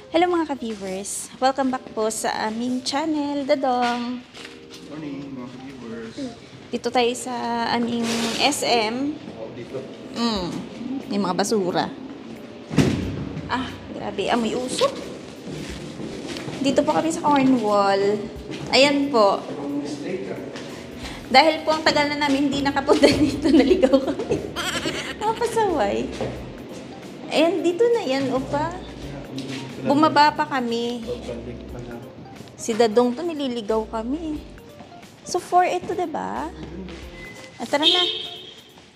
Hello mga ka-viewers! Welcome back po sa aming channel, Dadong! Morning mga viewers. Dito tayo sa aming SM. Dito. May mga basura. Ah, grabe. Amoy usok. Dito po kami sa Cornwall. Ayan po. Dahil po ang tagal na namin hindi nakapunta dito, naligaw kami. Nakapasaway. Ayan, dito na yan, opa. Bumaba pa kami. Si Dadong to, nililigaw kami. So, 4 ito, diba? At tara na.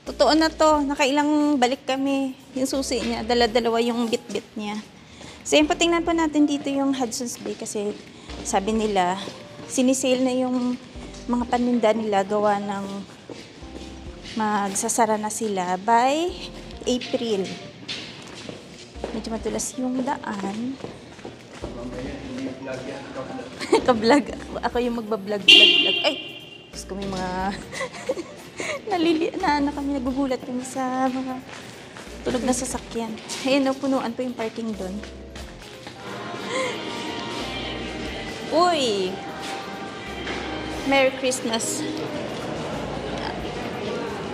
Totoo na to. Nakailang balik kami. Yung susi niya, dala-dalawa yung bit-bit niya. So, yung patingnan po natin dito yung Hudson's Bay kasi sabi nila, sinisale na yung mga paninda nila gawa ng magsasara na sila by April. Medyo matulas yung daan. Ka-vlog. Ako yung magbablog. Ay! Diyos ko, may mga kami, nagugulat kami sa mga tulog na sasakyan. Ayan, no, punuan po yung parking doon. Uy! Merry Christmas.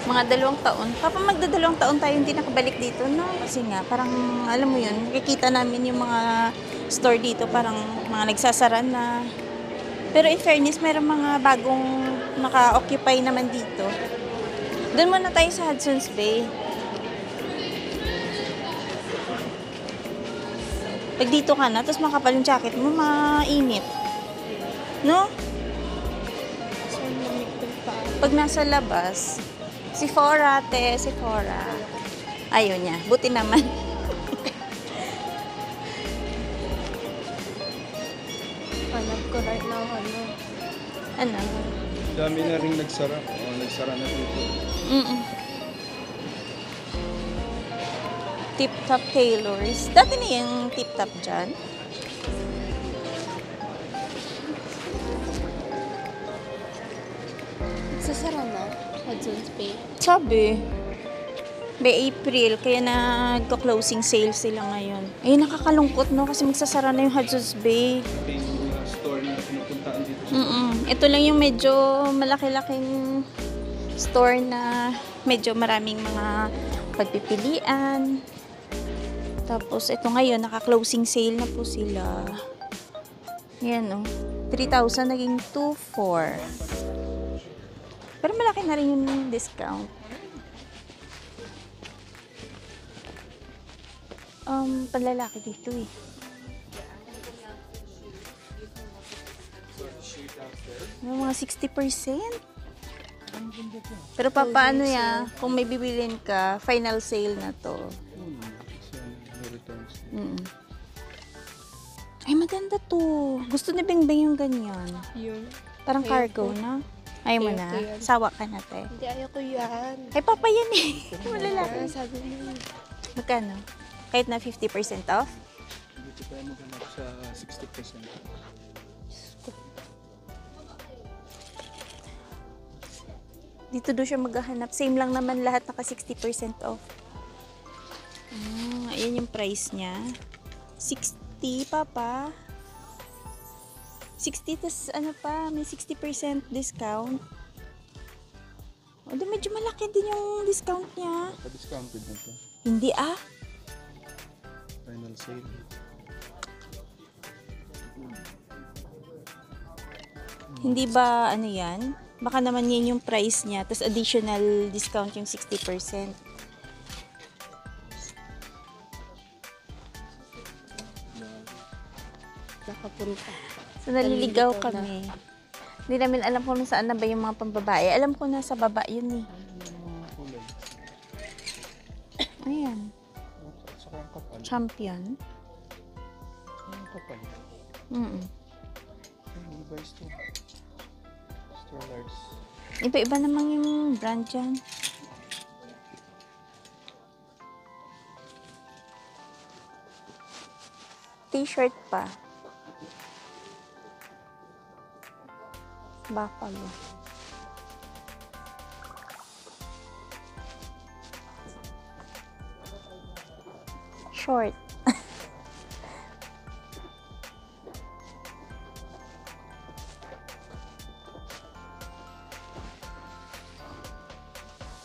Mga 2 taon. Papa, magda2 taon tayo hindi nakabalik dito, no? Kasi nga, parang, alam mo yun, nakikita namin yung mga store dito, parang mga nagsasara na. Pero in fairness, mayroong mga bagong naka-occupy naman dito. Doon muna tayo sa Hudson's Bay. Pag dito ka na, tapos makapal yung jacket mo, mainit. No? Pag nasa labas, Sephora, Sephora. Ayun niya. Buti naman. Hanap ko right now, Ano? Dami na rin nagsara. Nagsara na dito. Tip Top Tailors. Dati na yung Tip Top dyan. Sasara na, Hudson's Bay. Sabi. May April, kaya nagko-closing sale sila ngayon. Ay, nakakalungkot, no? Kasi magsasara na yung Hudson's Bay. Ito yung mga store na pinupuntaan dito. Ito lang yung medyo malaki-laking store na medyo maraming mga pagpipilian. Tapos, ito ngayon, naka-closing sale na po sila. Yan, no? 3,000 naging 2,400. Pero malaki na rin yung discount. Panlalaki dito eh. May mga 60%. Pero papaano ya, kung may bibilin ka, final sale na to. Ay, maganda to. Gusto ni Bingbing yung ganyan. Yun. Parang Ayaw cargo, ko. no? Ayaw mo Ayaw na? ko yan. Sawa ka na, te. Hindi, ayoko yan. Ay, papa yan eh. Malalaki. Sabi mo. Magkano? Kahit na 50% off? Dito tayo maghanap sa 60%. Dito doon siya maghahanap. Same lang naman lahat, naka 60% off. Ayan yung price niya. 60, papa. 60, tas ano pa, may 60% discount. O, di medyo malaki din yung discount niya. Pa-discounted na to. Hindi ah. Final sale. Hindi ba ano yan? Baka naman yan yung price niya, tas additional discount yung 60%. Nakapunta. So, naliligaw Naliligaw na. kami. Hindi namin alam kung saan na ba yung mga pambabae. Alam ko na sa baba yun eh. Mga kulay. Ayan. At saka ang kapal. Champion. Ang kapal. Levi's to. Strollers. Iba-iba naman yung brand dyan. T-shirt pa. Buffalo. Short.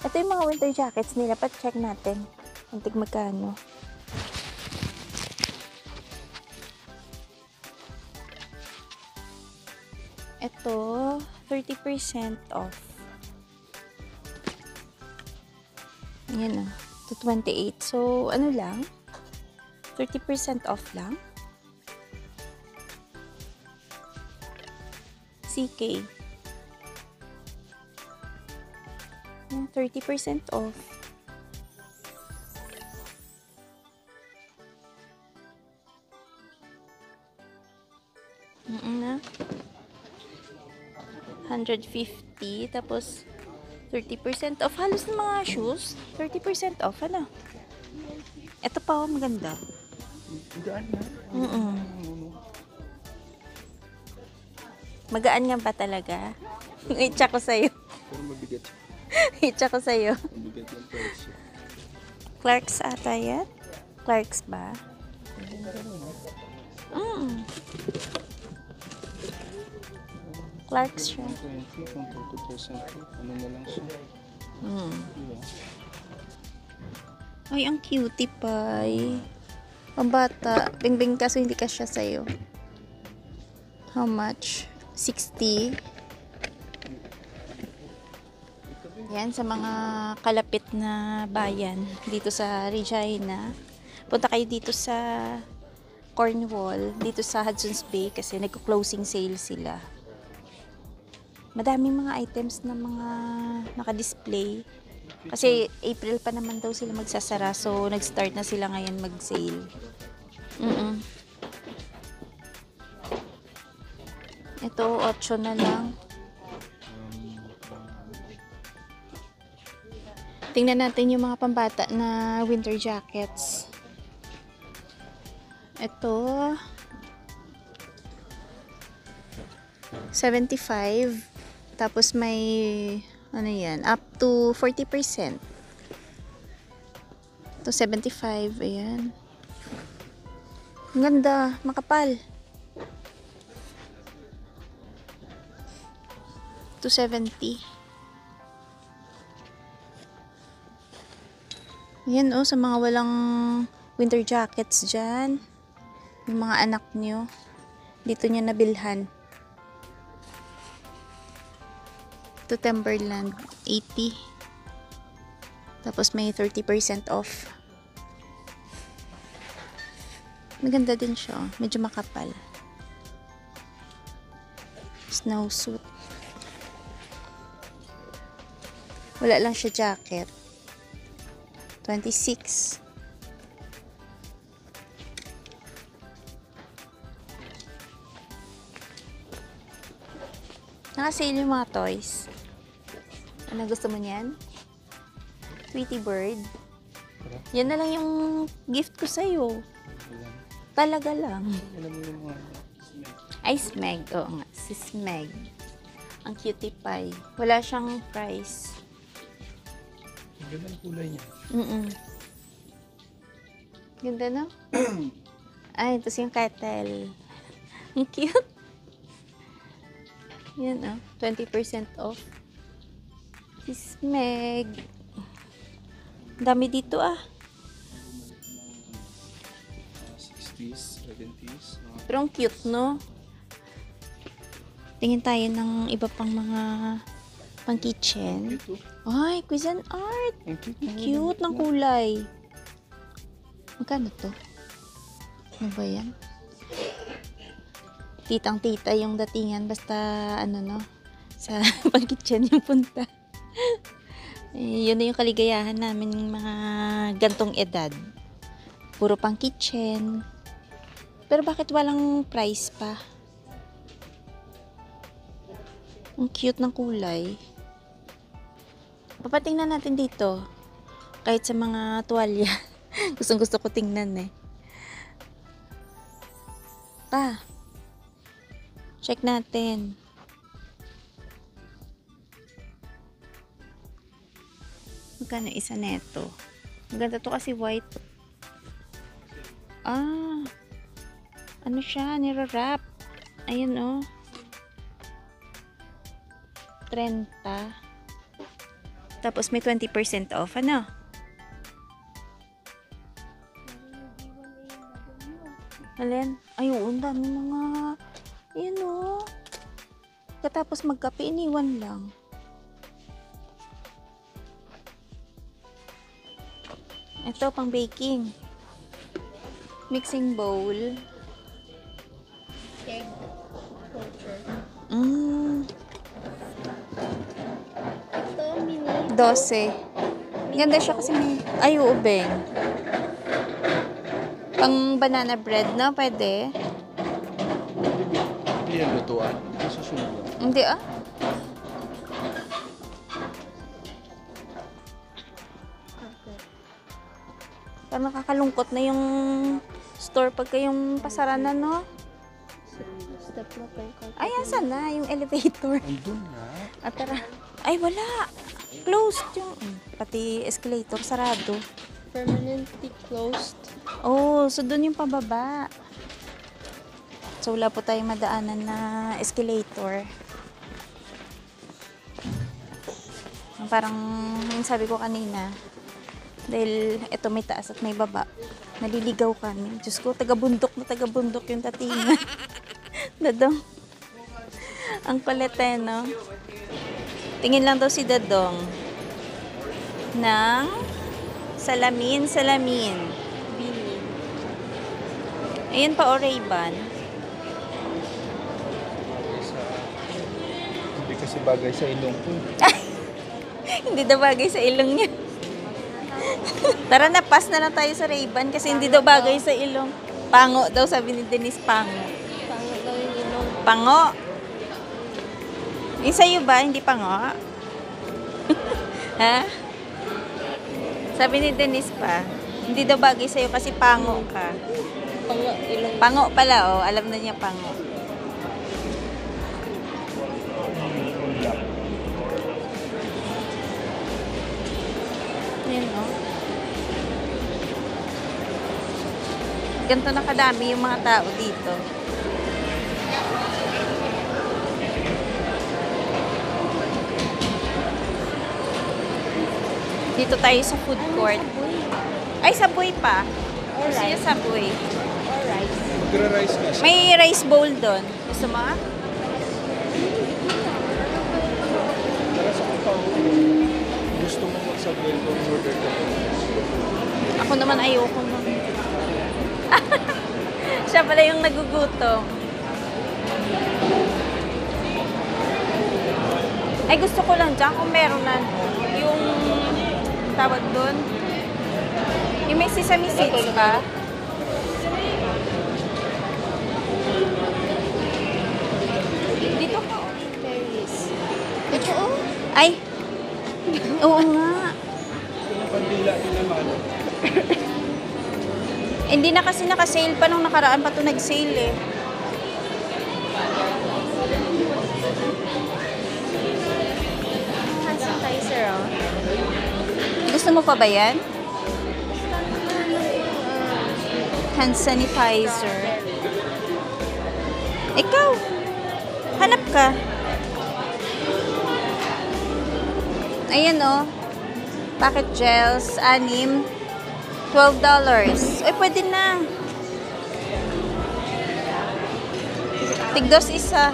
Ito yung mga winter jackets nila. Pa-check natin. Antig magkano. Ito, 30% off. Ayan o. 228. So, ano lang? 30% off lang. CK. Ayan, 30% off. Na. 150. Tapos, 30% off. Halos ng mga shoes. 30% off. Ano? Ito pa, oh, maganda. Gaan na. Magaan nga ba talaga? Itcha ko sa'yo. Pero mabigat siya. Itcha ko sa'yo. Mabigat yung price. Clarks ata yan? Clarks ba? Clarks siya. 20 kung 30%. Ano na lang siya. Diba? Ay, ang cutie pie. Pambata. Bingbing kaso hindi ka siya sa'yo. How much? 60. Yan, sa mga kalapit na bayan dito sa Regina. Punta kayo dito sa Cornwall, dito sa Hudson's Bay kasi nagko-closing sale sila. Madaming mga items na mga naka-display. Kasi April pa naman daw sila magsasara, so nag-start na sila ngayon mag-sale. Ito, 8 na lang. Tingnan natin yung mga pambata na winter jackets. Ito, 75. Tapos may, ano yan, up to 40%. Ito, 75. Ayan. Ang ganda, makapal. 270. Yan oh, sa mga walang winter jackets dyan. Yung mga anak nyo. Dito nyo nabilhan. To Timberland, 80. Tapos may 30% off. Maganda din siya. Oh. Medyo makapal. Snowsuit. Wala lang siya jacket. 26. Naka-sale yung mga toys. Ano gusto mo niyan? Tweety Bird. Yan na lang yung gift ko sa'yo. Talaga lang. Alam mo yung mga Ay, Smeg. Oo nga, si Smeg. Ang cutie pie. Wala siyang price. ang ganda ng kulay niya. Ganda na. Ay, tapos yung kettle. Ang cute. Yan oh, 20% off. Si Smeg. Dami dito ah. 60s, 70s. Pero ang cute, no? Tingin tayo ng iba pang mga pang kitchen. Ito. Ay, Cuisinart Art. Ang cute. Ang cute ng kulay. Magkano to? Ano ba yan? Titang-tita yung datingan. Basta, ano no, sa pang kitchen yung punta. Eh, yun na yung kaligayahan namin ng mga gantong edad. Puro pang kitchen. Pero bakit walang price pa? Ang cute ng kulay. Papatingnan natin dito. Kahit sa mga tuwalya. Gustong gusto ko tingnan eh. Pa. Check natin. Magkano isa neto? Maganda to kasi white. Ah. Ano siya? Nira-wrap. Ayan oh. 30. Tapos may 20% off, ano? Alin? Ay, oo, ang dami mga... Ayan o. Katapos magkape, iniwan lang. Ito, pang baking. Mixing bowl. Egg culture. Ito, mini. 12. Ganda siya kasi may... Ay, oo, Beng. Pang banana bread, no? Pwede. Hindi yan lutuan. Ang susunod lang. Hindi, ah. Okay. Parang nakakalungkot na yung store pagka yung pasaran na, no? Step na tayo. Ay, asan na? Yung elevator. Andun nga. At tara. Ay, wala. Closed yung... Pati escalator, sarado. Permanently closed. Oh, so dun yung pababa. So, wala po tayong madaanan na escalator. Parang yung sabi ko kanina, dahil ito may taas at may baba, naliligaw kami. Diyos ko, taga-bundok yung tatingan. Dadong. Ang kulit eh, no? Tingin lang daw si Dadong ng salamin. Bini. Ayan pa, o Ray-Ban. Hindi kasi bagay sa ilong ko. Hindi daw bagay sa ilong niya. Tara na, pass na lang tayo sa Ray-Ban kasi hindi daw bagay sa ilong. Pango daw, sabi ni Denise, pango. Pangit daw yung ilong. Pango. Yung sa'yo ba, hindi pango? Ha? Sabi ni Denise pa, hindi daw bagay sa'yo kasi pango ka. Ilong. Pango pala, oh. Alam na niya pango. Yan, oh. Ganito na kadami yung mga tao dito. Dito tayo sa food court. Ay, Subway pa. Gusto niya Subway. Alright. Magra-rice na siya. May rice bowl doon. Gusto mo? Tara sa kapaw. Gusto mo mag-subway kung order ka. Ako naman ayoko nun. Siya pala yung nagugutom. Ay, gusto ko lang dyan kung meron na yung tawag doon. Yung may sesame seeds pa. Dito ka. Paris. Ito, oh. Ay! Oo nga. Yung pandila nila malo. Hindi na kasi naka-sale pa nung nakaraan pa ito nag-sale eh. Hand sanitizer, oh. Gusto mo pa ba yan? Hand sanitizer. Ikaw, hanap ka. Ayan oh. Packet gels, 6. $12. Ay, pwede na. Tigdos isa.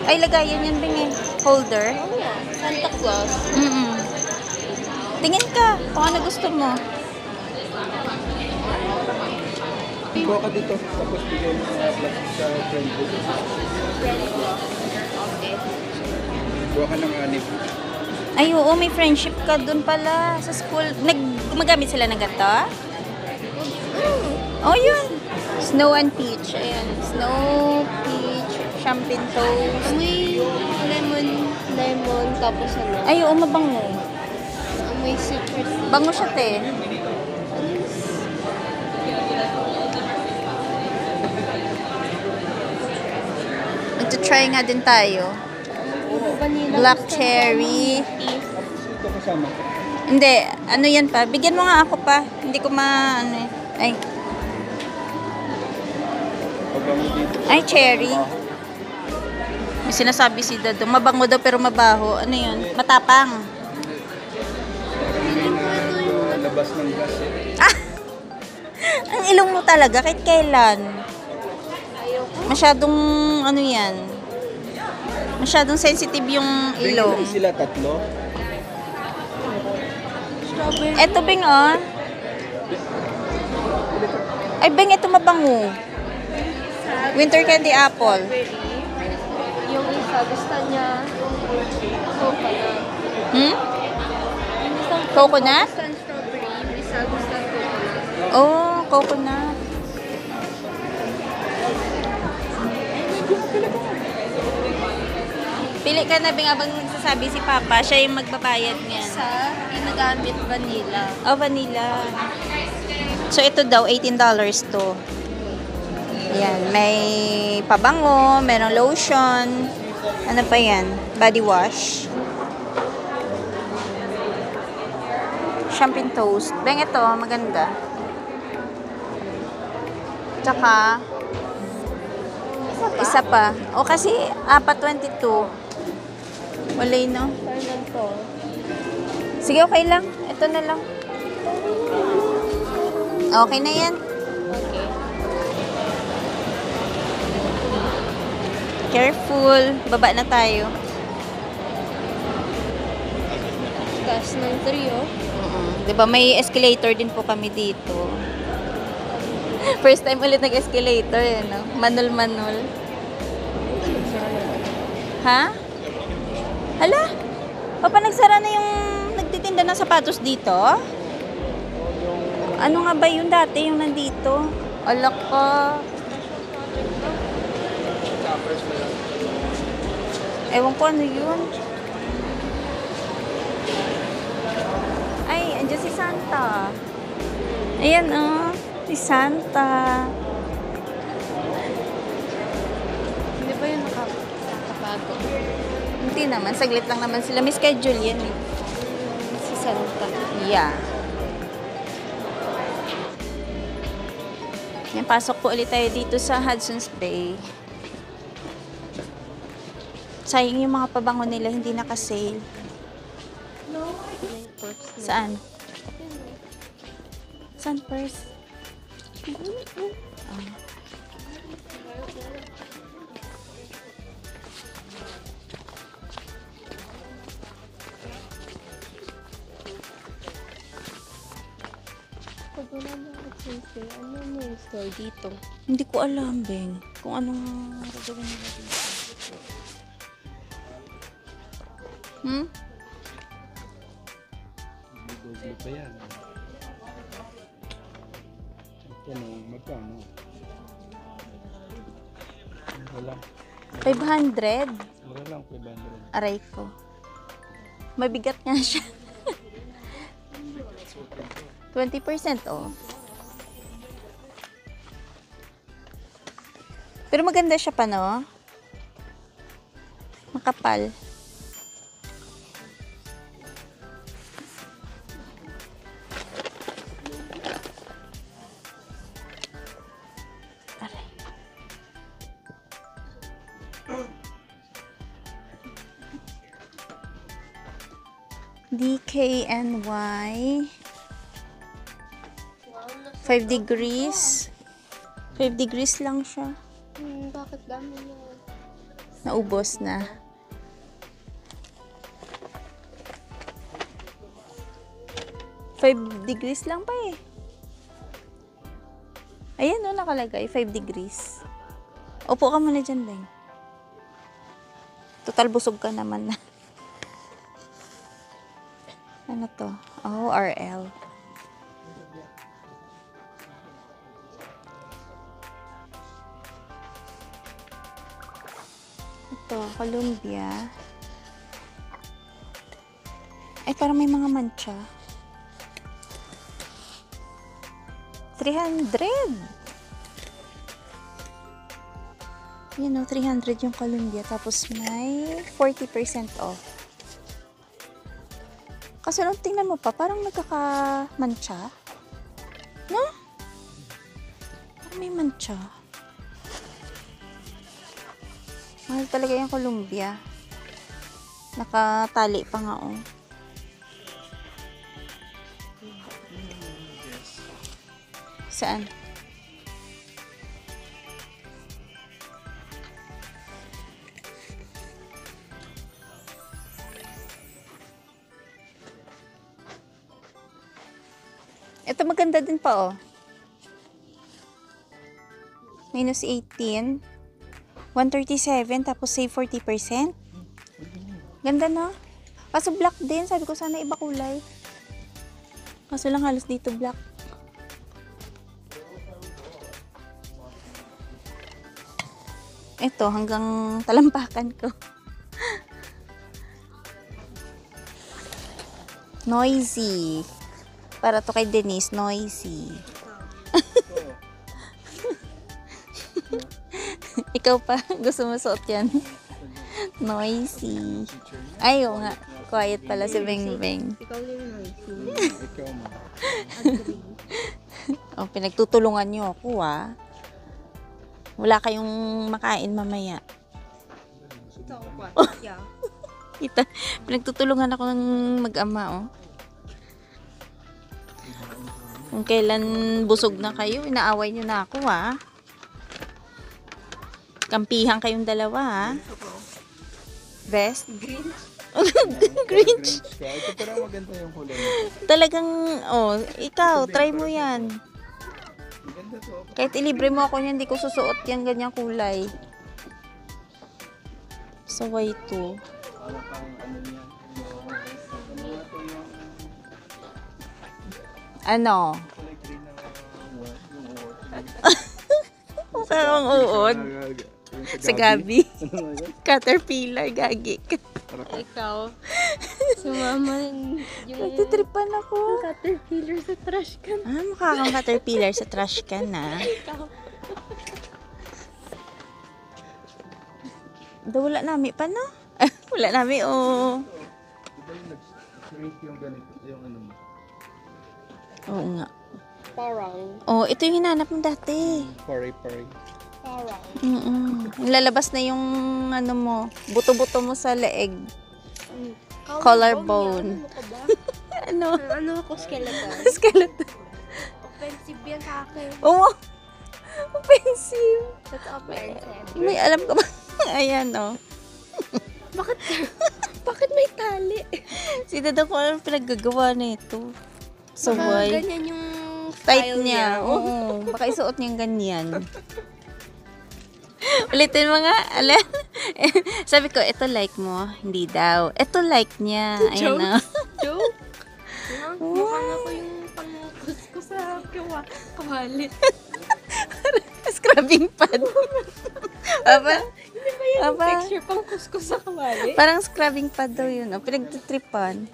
Ay, lagayan yan, Bing eh. Holder. Oh, yeah. Santa Claus. Tingin ka, kung ano gusto mo. Kuha ka dito. Tapos bigyan mo sa plastic sa friend ko. Kuha ka ng 6. Ay, oo, may friendship ka dun pala sa school. Gumagamit sila ng ganito? Oh, yun. Snow and peach. Ayan. Snow, peach, champagne toast. Amoy lemon, tapos ano? Ay, oo, mabango. Amoy citrus. Bango siya, te. Magta-try nga din tayo. Vanilla. Black Gusto cherry. Ito kasama. Hindi, ano yan pa? Bigyan mo nga ako pa. Hindi ko ano eh. Ay, Pabango dito. ay, cherry. May sinasabi si Dado. Mabango daw pero mabaho. Ano yun? Matapang. labas ng gas eh. Ang ilong mo talaga, kahit kailan. Masyadong, ano yan, masyadong sensitive yung ilong. Bigyan sila tatlo. Strawberry. Eto, Bing, oh. Ay, Bing, ito mabango. Winter candy apple. Yung isa, gusto niya coconut. Hmm? Yung isang Coconut? gusto ang strawberry. Yung isa, gusto ang coconut. Oh, coconut. Pili ka na, Bing, abang nagsasabi si Papa. Siya yung magbabayad niyan. Isa, ginagamit vanilla. Oh, vanilla. So, ito daw, $18 to. Ayan, may pabango, merong lotion. Ano pa yan? Body wash. Champagne toast. Beng, ito, maganda. Tsaka, isa pa. O, kasi, 4.22. Wala yun, no? Turn to. Sige, okay lang. Ito na lang. Okay na yan. Okay. Careful. Baba na tayo. Taas ng 3, oh. Diba, may escalator din po kami dito. First time ulit nag-escalator, eh, no? Manol-manol. Ha? Hala? Papa, nagsara na yung nagtitinda ng sapatos dito? Ano nga ba yung dati, yung nandito? Alak ka. Ewan ko ano yun. Ay, andyan si Santa. Ayan, oh. Si Santa. Hindi ba yun nakapago? Hindi naman. Saglit lang naman sila. May schedule yan, eh. Si Santa. Yeah. Yan, pasok po ulit tayo dito sa Hudson's Bay. Sayang yung mga pabango nila, hindi naka-sale. Saan? Saan purse? Ah. Pag wala na Hudson's ano mo yung store dito? Hindi ko alam, Beng. Kung anong gagawin nila dito. Hmm? Doble pa yan. Ito no, magkano? Wala. 500? Wala lang 500. Aray ko. Mabigat nga siya. 20% off. Pero maganda siya pa, no? Makapal. Aray. DKNY 5 degrees 5 degrees lang siya. Bakit dami na? Naubos na. Five degrees lang pa eh. Ayan o, nakalagay. 5 degrees. Upo ka muna dyan, Beng. Total busog ka naman na. Ano to? Oh, RL. Ito, Columbia. Ay, parang may mga mancha. 300! Yun o, 300 yung Columbia. Tapos may 40% off. Kasi nung tingnan mo pa, parang nagkaka-mancha. No? Parang may mancha. Mahal talaga yung Columbia. Nakatali pa nga, oh. Saan? Ito maganda din pa, oh. Minus 18. 137, tapos save 40%. Ganda, no? Kaso black din. Sabi ko sana iba kulay. Kaso lang halos dito black. Ito, hanggang talampakan ko. Noisy. Para to kay Denise, noisy. Ikaw pa, gusto mo suot yan? Noisy. Ay, oo nga. Quiet pala si Beng Beng. Ikaw yung noisy. Ikaw mo. Oh, pinagtutulungan niyo ako, ah. Wala kayong makain mamaya. Ito ako pa. Yeah. Kita, pinagtutulungan ako ng mag-ama, oh. Kung kailan busog na kayo, inaaway niyo na ako, ah. Kampihan kayong dalawa, ha? Best? Grinch. Ito parang maganda yung kulay nito. Talagang, oh, ikaw, try mo yan. Maganda to. Kahit ilibre mo ako niyan, hindi ko susuot yan ganyang kulay. So, why to? Parang pang ano niya. Ano? Kulay green na yung Parang uod. Sa gabi. Caterpillar, gagi. Ikaw. Sumama yung Nagtitripan ako. caterpillar sa trash can. Ah, mukha kang caterpillar sa trash can, na. Ikaw. Wala nami pa, no? Wala nami, oh. Diba yung nag-shrink yung ganito, yung ano mo? Oo nga. Parang. Oh, ito yung hinanap mo dati. Pari-pari. Parang. Lalabas na yung, ano mo, buto-buto mo sa leeg. Collarbone. Collarbone. Ano ka ba? Ano? Ano ako, skeleton? Skeleton. Offensive yan sa akin. Oo. Offensive. That's offensive. May alam ka ba? Ayan, oh. Bakit? Bakit may tali? Si Dada ko alam pinaggagawa nito. So, Baka why? ganyan yung Tight style niya. Oo. Baka isuot niyang ganyan. Ulitin mo nga. Alam. Sabi ko, ito like mo. Hindi daw. Ito like niya. Ayan, Joke? oh. Joke? Mukhang ako yung pangkus ko sa kawali. Scrubbing pad. Aba? Aba? Texture pang kuskus sa kawali. Parang scrubbing pad daw yun. Oh. Pinagtitripan.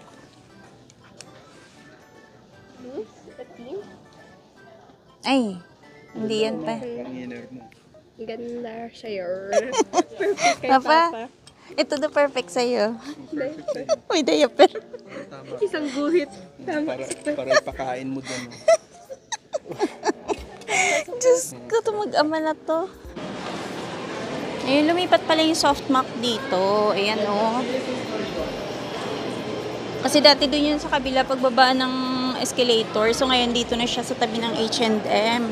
Ay. Hindi yan pa. Pang-inner mo. Ganda siya. Perfect kay Papa. Papa. Ito the perfect sa'yo. Perfect sa'yo. May diaper. Tama. Isang guhit. Tama. Para ipakain mo dyan. Diyos ko, ito mag-ama na to. Ayun, lumipat pala yung softmac dito. Ayan, oh. Kasi dati doon yun sa kabila pagbaba ng escalator. So, ngayon dito na siya sa tabi ng H&M.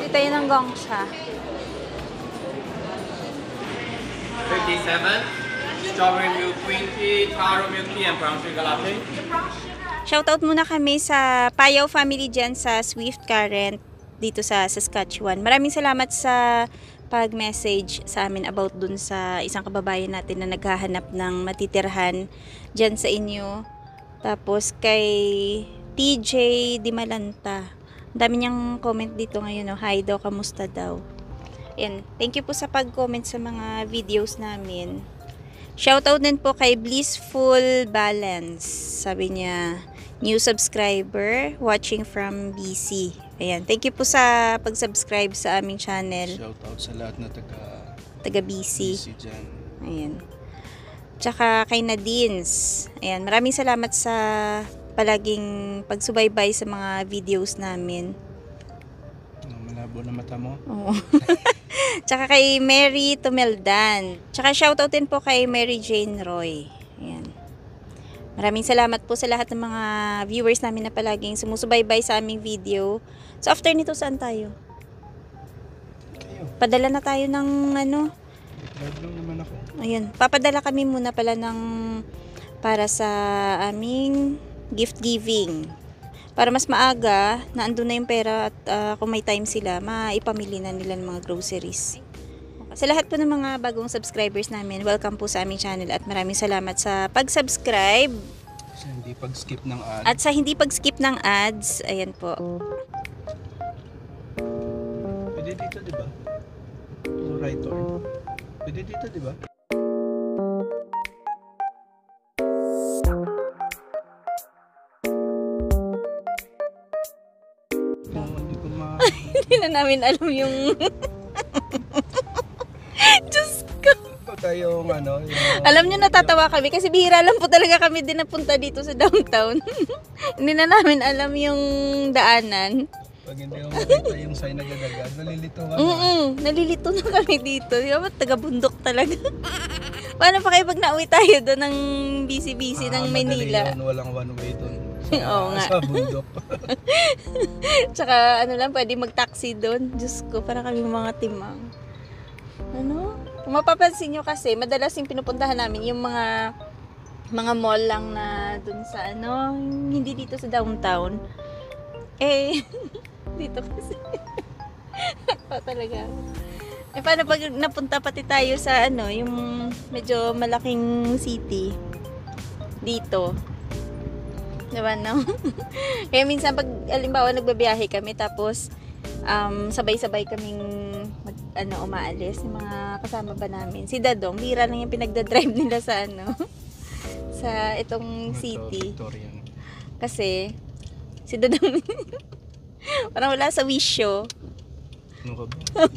Dito tayo ng Gongsha. 57, strawberry milk green tea, taro milk tea, and brown sugar latte. Shoutout muna kami sa Payaw family dyan sa Swift Current dito sa Saskatchewan. Maraming salamat sa pag-message sa amin about dun sa isang kababayan natin na naghahanap ng matitirhan dyan sa inyo. Tapos kay TJ Dimalanta. Ang dami niyang comment dito ngayon. Hi daw, kamusta daw. And thank you po sa pag-comment sa mga videos namin. Shoutout din po kay Blissful Balance. Sabi niya, new subscriber watching from BC. Ayan, thank you po sa pag-subscribe sa aming channel. Shout out sa lahat na Taga BC. dyan. Ayan. Tsaka kay Nadines. Ayan, maraming salamat sa palaging pagsubaybay sa mga videos namin. Malabo na mata mo. Oo. Tsaka kay Mary Tumeldan. Tsaka shoutout din po kay Mary Jane Roy. Ayan. Maraming salamat po sa lahat ng mga viewers namin na palaging sumusubaybay sa aming video. So after nito, saan tayo? Kayo. Padala na tayo ng ano. Drive lang naman ako. Ayun, papadala kami muna pala ng para sa aming gift giving. Para mas maaga, na andun na yung pera at kung may time sila, maipamili na nila ng mga groceries. Sa lahat po ng mga bagong subscribers namin, welcome po sa aming channel at maraming salamat sa pag-subscribe Kasi hindi pag-skip ng ad. at sa hindi pag-skip ng ads. Ayan po. Pwede dito, di ba? O right turn. Pwede dito, di ba? Hindi ko Hindi na namin alam yung... Diyos ko. tayo yung Alam nyo, natatawa kami kasi bihira lang po talaga kami din napunta dito sa downtown. Hindi na namin alam yung daanan. pag hindi mo makita yung sign na gadagan, nalilito ka na. Nalilito na kami dito. Di ba, taga-bundok talaga. Paano pa kayo pag nauwi tayo doon ng busy-busy ng Maynila? Madali yun, walang one way doon. Oo nga. Sa bundok. Tsaka ano lang, pwede mag-taxi doon. Diyos ko, para kami mga timang. Ano? Kung mapapansin nyo kasi, madalas yung pinupuntahan namin yung mga mall lang na dun sa ano, hindi dito sa downtown. Eh, dito kasi. Pa talaga. Eh, paano pag napunta pati tayo sa ano, yung medyo malaking city dito? Diba, no? Kaya minsan pag, alimbawa, nagbabiyahe kami tapos sabay-sabay kaming umaalis, yung mga kasama ba namin. Si Dadong, bira lang yung pinagdadrive nila sa ano, sa itong city. Victorian. Kasi, si Dadong, parang wala sa wisyo. Ano ka ba?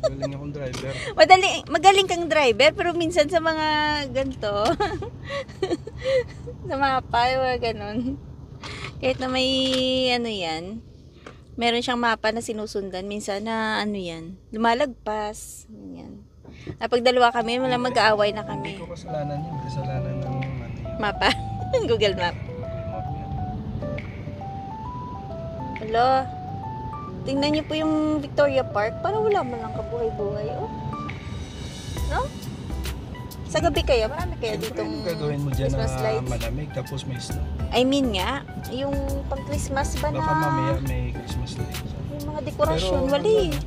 Galing akong driver. Magaling kang driver, pero minsan sa mga ganito, sa mapa, yung mga ganun. Kahit na may ano yan, meron siyang mapa na sinusundan. Minsan na ano yan, lumalagpas. Yan. Pag dalawa kami, wala mag-aaway na Hindi kami. ko kasalanan yun. Kasalanan ng Mapa? Google Map. map yan. Hello? Tingnan niyo po yung Victoria Park. Parang wala man lang kabuhay-buhay. Oh. No? Sa gabi kaya, marami kaya Siyempre, ditong yung gagawin mo dyan Christmas na lights. malamig tapos may snow. I mean nga, yung pang Christmas ba na Baka mamaya may Christmas lights. yung mga dekorasyon, Pero, wali. ano,